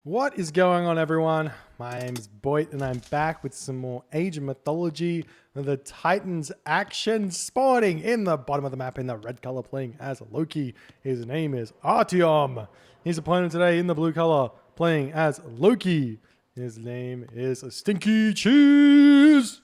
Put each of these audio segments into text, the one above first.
What is going on, everyone? My name is Boyd and I'm back with some more Age of Mythology. The Titans action sporting in the bottom of the map in the red color, playing as Loki. His name is Artyom. His opponent today in the blue color, playing as Loki. His name is stinkycheese.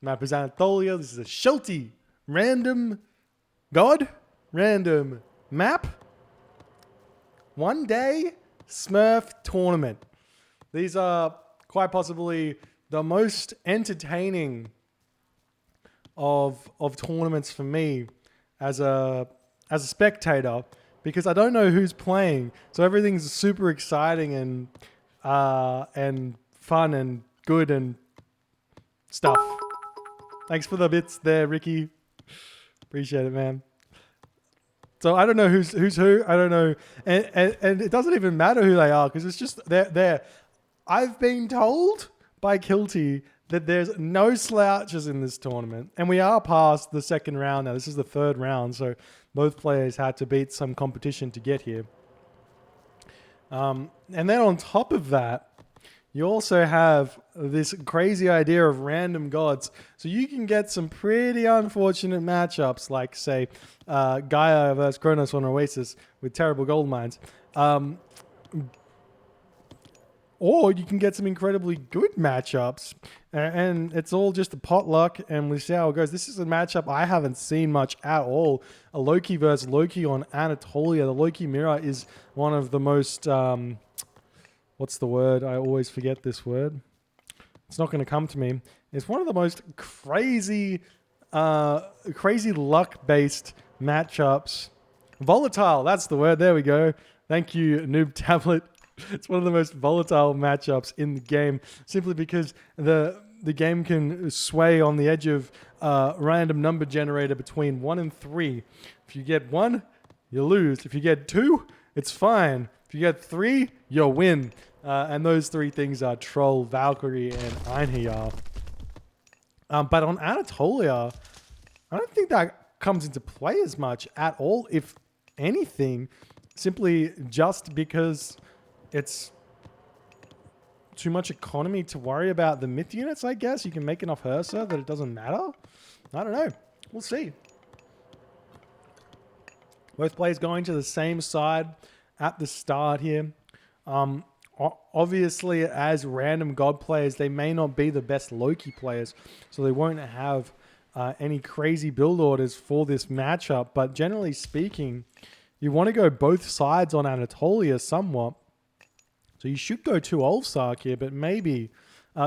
Map is Anatolia. This is a Shelty random map. One day Smurf tournament. These are quite possibly the most entertaining of tournaments for me as a spectator, because I don't know who's playing, so everything's super exciting and fun and good and stuff. Thanks for the bits there, Ricky. Appreciate it, man. So I don't know who's who. I don't know, and it doesn't even matter who they are, because it's just they're. I've been told by Kilty that there's no slouches in this tournament, and we are past the second round now. This is the third round, so both players had to beat some competition to get here. And then on top of that, you also have this crazy idea of random gods. So you can get some pretty unfortunate matchups, like, say, Gaia versus Kronos on Oasis with terrible gold mines. Or you can get some incredibly good matchups. And it's all just a potluck, and we see how it goes. This is a matchup I haven't seen much at all. A Loki versus Loki on Anatolia. The Loki mirror is one of the most... what's the word? I always forget this word. It's not going to come to me. It's one of the most crazy luck-based matchups. Volatile, that's the word. There we go. Thank you, Noob Tablet. It's one of the most volatile matchups in the game, simply because the game can sway on the edge of random number generator between 1 and 3. If you get 1, you lose. If you get 2, it's fine. If you get 3, you win. And those 3 things are Troll, Valkyrie, and Einherjar. But on Anatolia, I don't think that comes into play as much at all, if anything, simply just because it's too much economy to worry about the myth units, I guess. You can make enough Ursa that it doesn't matter. I don't know. We'll see. Both players going to the same side at the start here. Obviously, as random god players, they may not be the best Loki players, so they won't have any crazy build orders for this matchup. But generally speaking, you want to go both sides on Anatolia somewhat. So you should go 2 Ulfsark here, but maybe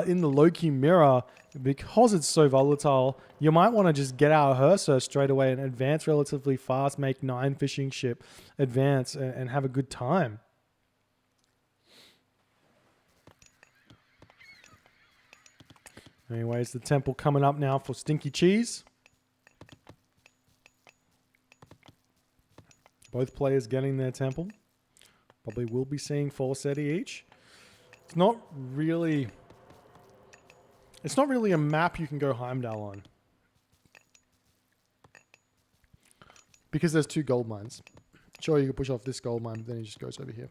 in the Loki mirror, because it's so volatile, you might want to just get out Ursa straight away and advance relatively fast, make 9 fishing ship, advance, and have a good time. Anyways, the temple coming up now for stinkycheese. Both players getting their temple. Probably will be seeing 4 SETI each. It's not really a map you can go Heimdall on, because there's 2 gold mines. Sure, you can push off this gold mine, but then he just goes over here,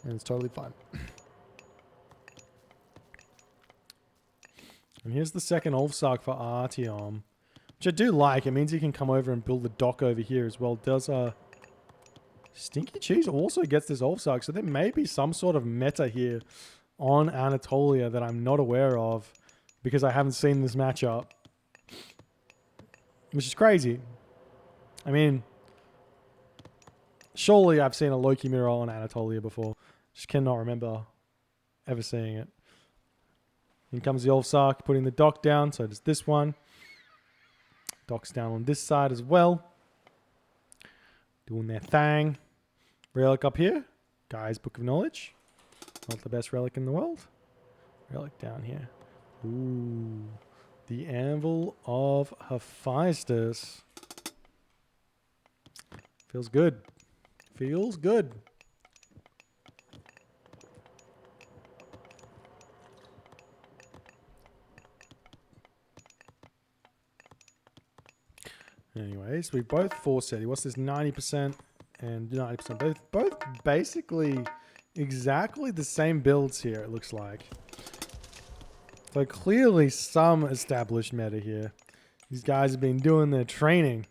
and it's totally fine. And here's the second Ulfsark for Artyom, which I do like. It means he can come over and build the dock over here as well. Does stinkycheese also gets this Ulfsark, so there may be some sort of meta here on Anatolia that I'm not aware of, because I haven't seen this matchup, which is crazy. I mean, surely I've seen a Loki mirror on Anatolia before. Just cannot remember ever seeing it. In comes the Ulfsark, putting the dock down. So does this one. Dock's down on this side as well. Doing their thing. Relic up here. Guy's Book of Knowledge. Not the best relic in the world. Relic down here. Ooh. The Anvil of Hephaestus. Feels good. Feels good. Anyways, we both 4 SETI. What's this? 90% and 90%. Both basically exactly the same builds here, it looks like. So clearly some established meta here. These guys have been doing their training.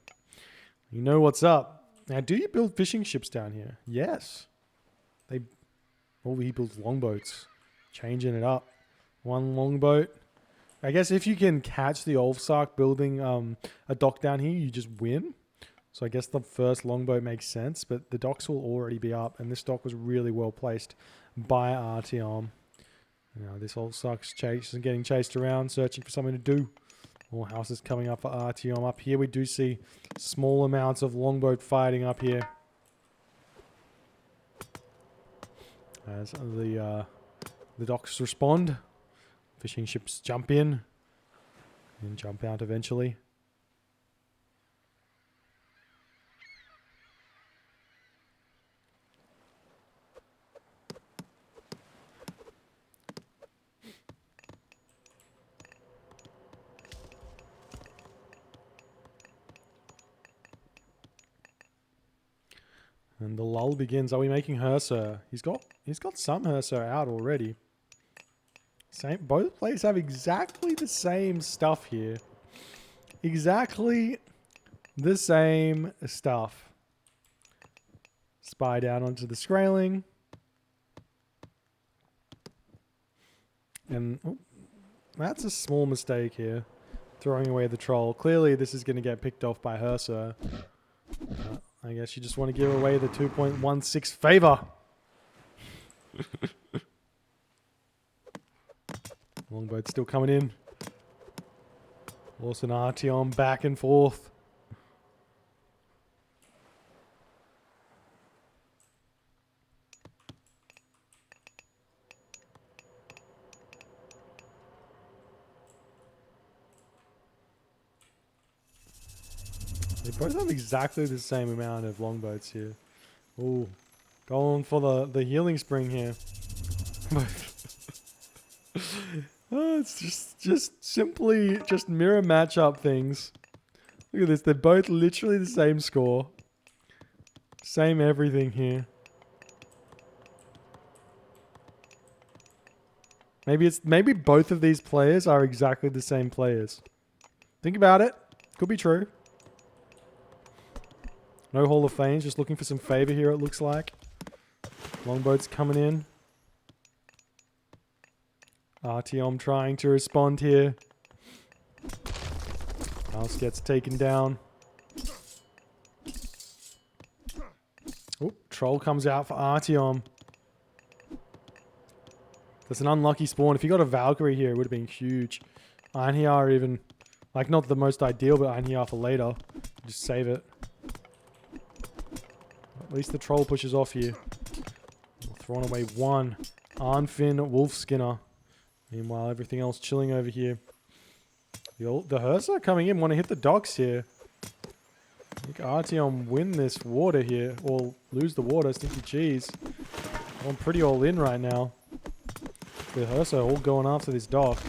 You know what's up. Now, do you build fishing ships down here? Yes. He builds longboats. Changing it up. One longboat. I guess if you can catch the Ulfsark building a dock down here, you just win. So I guess the first longboat makes sense, but the docks will already be up, and this dock was really well placed by Artyom. Now this Ulfsark's getting chased around, searching for something to do. More houses coming up for Artyom. Up here we do see small amounts of longboat fighting up here. As the docks respond. Fishing ships jump in and jump out eventually. And the lull begins. Are we making Herser? He's got some Herser out already. Both players have exactly the same stuff here. Exactly the same stuff. Spy down onto the Skraeling. And that's a small mistake here. Throwing away the troll. Clearly this is going to get picked off by Herser. I guess you just want to give away the 2.16 favor. Longboat's still coming in. Lawson Artyom back and forth. They both have exactly the same amount of longboats here. Ooh, going for the healing spring here. Oh, it's just simply mirror matchup things. Look at this. They're both literally the same score. Same everything here. Maybe both of these players are exactly the same players. Think about it. Could be true. No Hall of Fame. Just looking for some favor here, it looks like. Longboat's coming in. Artyom trying to respond here. House gets taken down. Oh, troll comes out for Artyom. That's an unlucky spawn. If you got a Valkyrie here, it would have been huge. Einhjar even, like not the most ideal, but Einhjar for later. Just save it. At least the troll pushes off here. Throwing away one. Arnfinn Wolfskinner. Meanwhile, everything else chilling over here. The Herser coming in. Want to hit the docks here. I think Artyom win this water here. Or lose the water. Stinky cheese. I'm pretty all in right now. The Herser all going after this dock.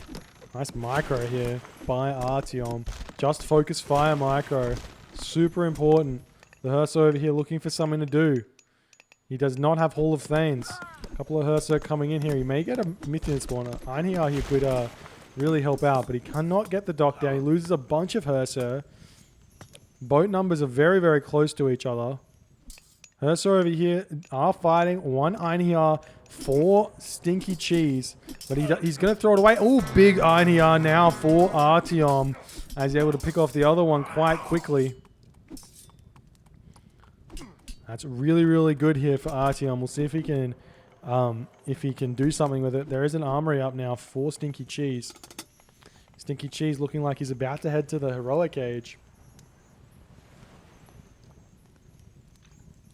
Nice micro here by Artyom. Just focus fire micro. Super important. The Herser over here looking for something to do. He does not have Hall of Thanes. A couple of Herser coming in here. He may get a Mythic spawner. Einhjar here could really help out, but he cannot get the dock down. He loses a bunch of Herser. Boat numbers are very, very close to each other. Herser over here are fighting. One Einhjar, 4 Stinky Cheese. But he's going to throw it away. Oh, big Einhjar now for Artyom. As he's able to pick off the other one quite quickly. That's really, really good here for Artyom. We'll see if he can do something with it. There is an armory up now for Stinky Cheese. Stinky Cheese looking like he's about to head to the heroic age.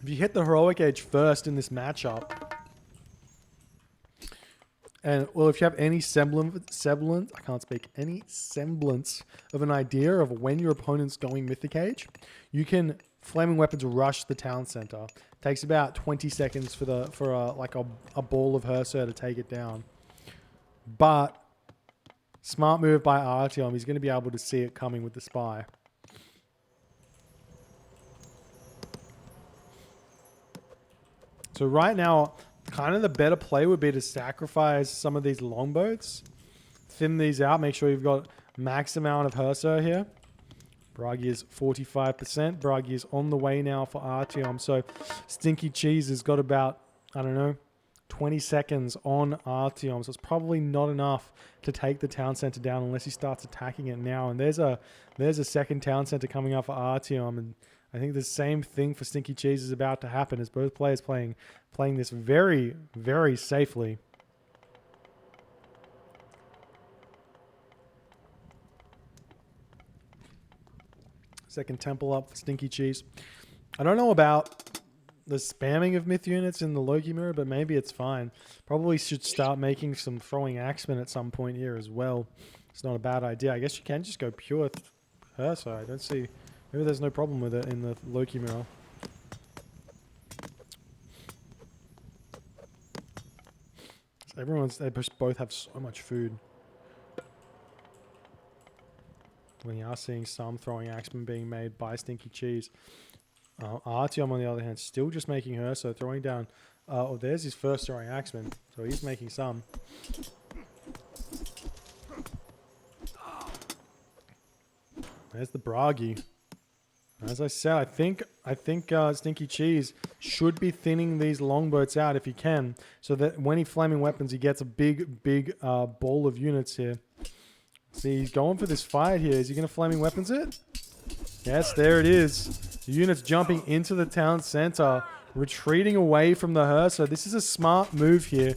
If you hit the heroic age first in this matchup, and well, if you have any semblance, I can't speak, any semblance of an idea of when your opponent's going Mythic age, you can Flaming Weapons rush the town center. Takes about 20 seconds for a ball of Herser to take it down. But smart move by Artyom. He's going to be able to see it coming with the spy. So right now, kind of the better play would be to sacrifice some of these longboats. Thin these out. Make sure you've got max amount of Herso here. Bragi is 45%. Bragi is on the way now for Artyom. So Stinky Cheese has got about, I don't know, 20 seconds on Artyom. So it's probably not enough to take the town center down unless he starts attacking it now. And there's a second town center coming up for Artyom. And I think the same thing for Stinky Cheese is about to happen as both players playing this very, very safely. Second temple up for Stinky Cheese. I don't know about the spamming of myth units in the Loki mirror, but maybe it's fine. Probably should start making some throwing axemen at some point here as well. It's not a bad idea. I guess you can just go pure Herso. I don't see... Maybe there's no problem with it in the Loki mirror. They both have so much food. We are seeing some throwing axemen being made by Stinky Cheese. Artyom, on the other hand, still just making her, so throwing down... oh, there's his first throwing axeman, so he's making some. There's the Bragi. As I said, I think Stinky Cheese should be thinning these longboats out if he can, so that when he flaming weapons, he gets a big ball of units here. See, he's going for this fight here. Is he going to flaming weapons it? Yes, there it is. The units jumping into the town center, retreating away from the Herso. This is a smart move here.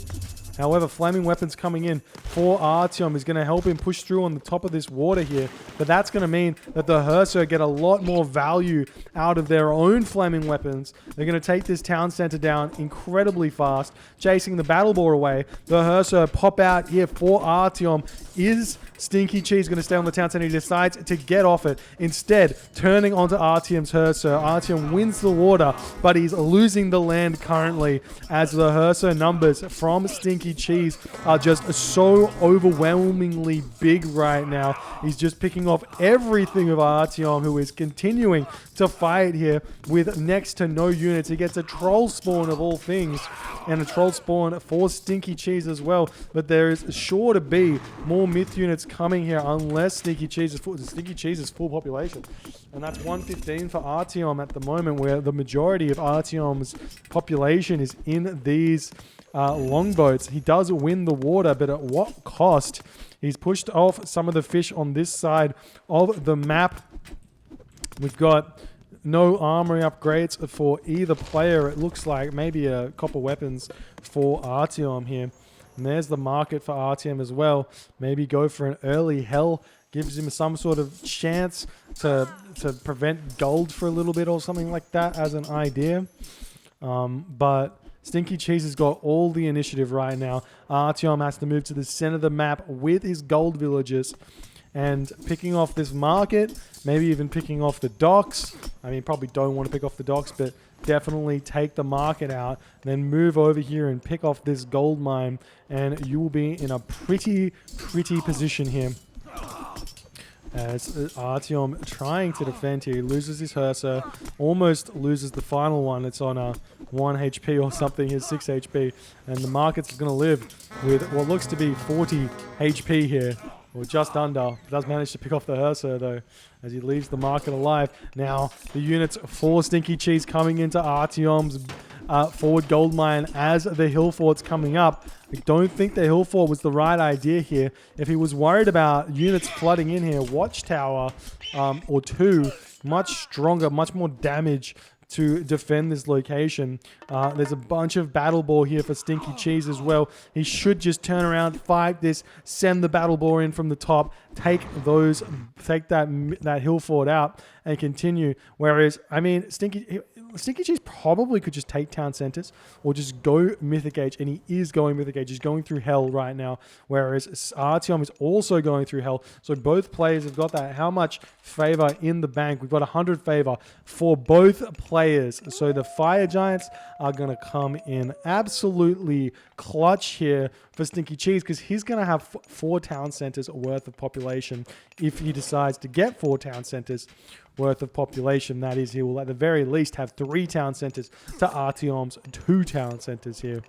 However, flaming weapons coming in for Artyom is going to help him push through on the top of this water here. But that's going to mean that the Herso get a lot more value out of their own flaming weapons. They're going to take this town center down incredibly fast, chasing the battle boar away. The Herso pop out here for Artyom. Is Stinky Cheese going to stay on the town center? He decides to get off it. Instead, turning onto Artyom's Herso. Artyom wins the water, but he's losing the land currently as the Herso numbers from Stinky Cheese are just so overwhelmingly big right now. He's just picking off everything of Artyom, who is continuing to fight here with next to no units. He gets a troll spawn of all things, and a troll spawn for Stinky Cheese as well. But there is sure to be more myth units coming here unless Stinky Cheese is full population. And that's 115 for Artyom at the moment, where the majority of Artyom's population is in these longboats. He does win the water, but at what cost? He's pushed off some of the fish on this side of the map. We've got no armory upgrades for either player. It looks like maybe a copper weapons for Artyom here. And there's the market for Artyom as well. Maybe go for an early hell. Gives him some sort of chance to prevent gold for a little bit or something like that as an idea. But Stinky Cheese has got all the initiative right now. Artyom has to move to the center of the map with his gold villagers and picking off this market, maybe even picking off the docks. I mean, probably don't want to pick off the docks, but definitely take the market out, then move over here and pick off this gold mine, and you will be in a pretty position here. As Artyom trying to defend here, he loses his Herso, almost loses the final one. It's on a 1 HP or something, his 6 HP, and the market's going to live with what looks to be 40 HP here, or just under. He does manage to pick off the Herso though, as he leaves the market alive. Now, the units for Stinky Cheese coming into Artyom's forward gold mine as the hill fort's coming up. I don't think the hill fort was the right idea here. If he was worried about units flooding in here, watchtower or two, much stronger, much more damage to defend this location. There's a bunch of battle boar here for Stinky Cheese as well. He should just turn around, fight this, send the battle boar in from the top, take that hill fort out and continue. Whereas, I mean, Stinky Cheese probably could just take town centers or just go Mythic Age, and he is going Mythic Age. He's going through hell right now, whereas Artyom is also going through hell. So both players have got that. How much favor in the bank? We've got 100 favor for both players. So the Fire Giants are going to come in absolutely clutch here for Stinky Cheese, because he's going to have 4 town centers worth of population if he decides to get 4 town centers worth of population. That is, he will at the very least have 3 town centers to Artyom's 2 town centers here.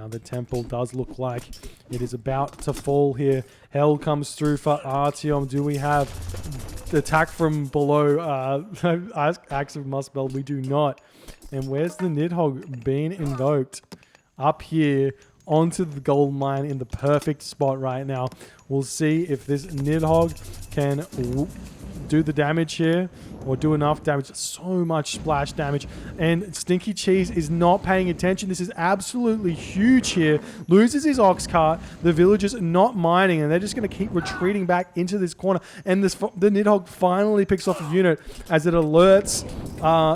Now the temple does look like it is about to fall here. Hell comes through for Artyom. Do we have the attack from below? Axe of Muspel, we do not. And where's the Nidhogg being invoked? Up here onto the gold mine in the perfect spot right now. We'll see if this Nidhogg can do the damage here or do enough damage. So much splash damage, and Stinky Cheese is not paying attention. This is absolutely huge here. Loses his ox cart. The villagers not mining, and they're just going to keep retreating back into this corner, and the Nidhogg finally picks off a unit as it alerts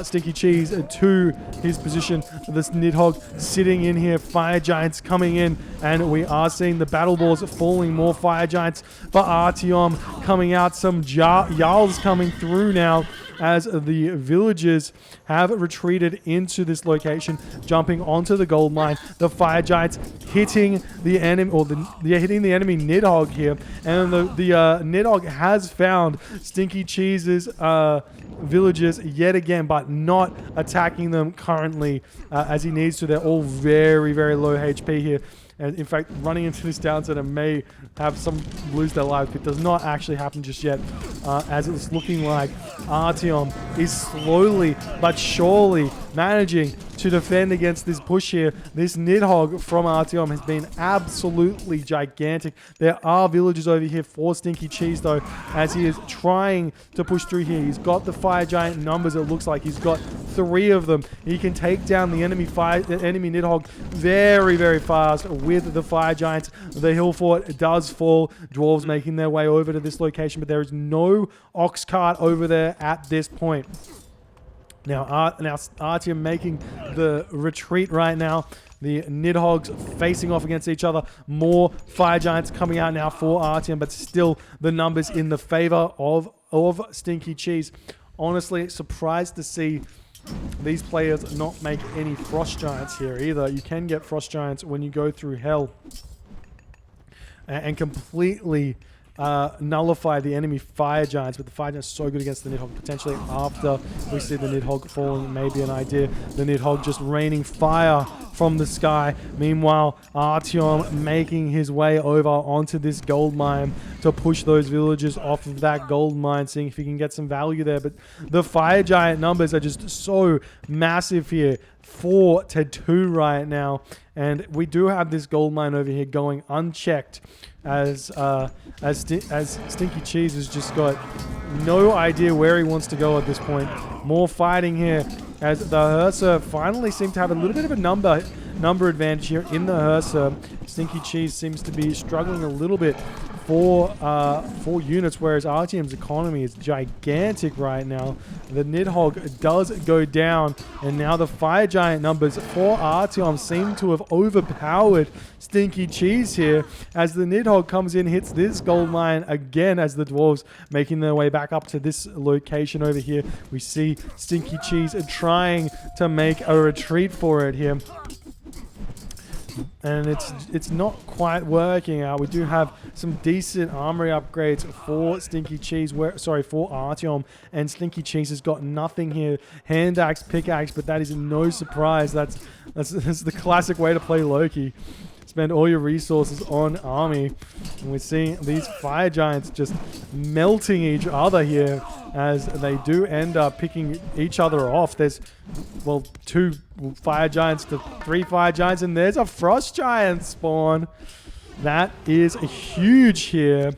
Stinky Cheese to his position. This Nidhogg sitting in here, fire giants coming in, and we are seeing the battle balls falling. More fire giants for Artyom coming out. Some Jarls coming through now as the villagers have retreated into this location, jumping onto the gold mine. The fire giants hitting the enemy, or they're hitting the enemy Nidhogg here, and the Nidhogg has found Stinky Cheese's villagers yet again, but not attacking them currently as he needs to. They're all very, very low HP here. And in fact, running into this down center may have some lose their lives. It does not actually happen just yet, as it's looking like Artyom is slowly but surely managing to defend against this push here. This Nidhogg from Artyom has been absolutely gigantic. There are villagers over here for Stinky Cheese though, as he is trying to push through here. He's got the fire giant numbers. It looks like he's got 3 of them. He can take down the enemy Nidhogg very, very fast with the fire giants. The hill fort does fall. Dwarves making their way over to this location, but there is no ox cart over there at this point. Now Artyom making the retreat right now. The Nidhoggs facing off against each other. More fire giants coming out now for Artyom, but still the numbers in the favor of Stinky Cheese. Honestly, surprised to see these players not make any frost giants here either. You can get frost giants when you go through hell and completely nullify the enemy fire giants, but the fire giants are so good against the Nidhogg. Potentially after we see the Nidhogg falling, maybe an idea. The Nidhogg just raining fire from the sky. Meanwhile, Artyom making his way over onto this gold mine to push those villagers off of that gold mine, seeing if he can get some value there. But the fire giant numbers are just so massive here. 4-2 right now, and we do have this gold mine over here going unchecked as Stinky Cheese has just got no idea where he wants to go at this point. More fighting here as the Hearser finally seem to have a little bit of a number advantage here in the Hearser. Stinky Cheese seems to be struggling a little bit for units, whereas Artyom's economy is gigantic right now. The Nidhogg does go down, and now the fire giant numbers for Artyom seem to have overpowered Stinky Cheese here, as the Nidhogg comes in, hits this gold mine again, as the dwarves making their way back up to this location over here. We see Stinky Cheese trying to make a retreat for it here, and it's not quite working out. We do have some decent armory upgrades for Stinky Cheese, for Artyom, and Stinky Cheese has got nothing here. Hand axe, pickaxe, but that is no surprise. That's the classic way to play Loki. Spend all your resources on army, and we're seeing these fire giants just melting each other here, as they do end up picking each other off. There's, well, 2 fire giants to 3 fire giants, and there's a frost giant spawn. That is huge here,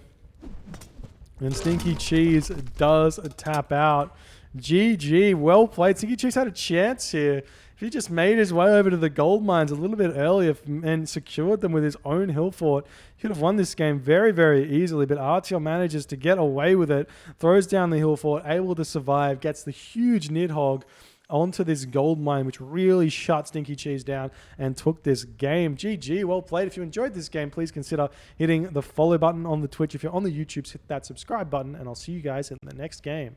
and Stinky Cheese does tap out. GG, well played. Stinky Cheese had a chance here. If he just made his way over to the gold mines a little bit earlier and secured them with his own hill fort, he could have won this game very, very easily. But Artyom manages to get away with it, throws down the hill fort, able to survive, gets the huge Nidhogg onto this gold mine, which really shut Stinky Cheese down and took this game. GG, well played. If you enjoyed this game, please consider hitting the follow button on the Twitch. If you're on the YouTubes, hit that subscribe button, and I'll see you guys in the next game.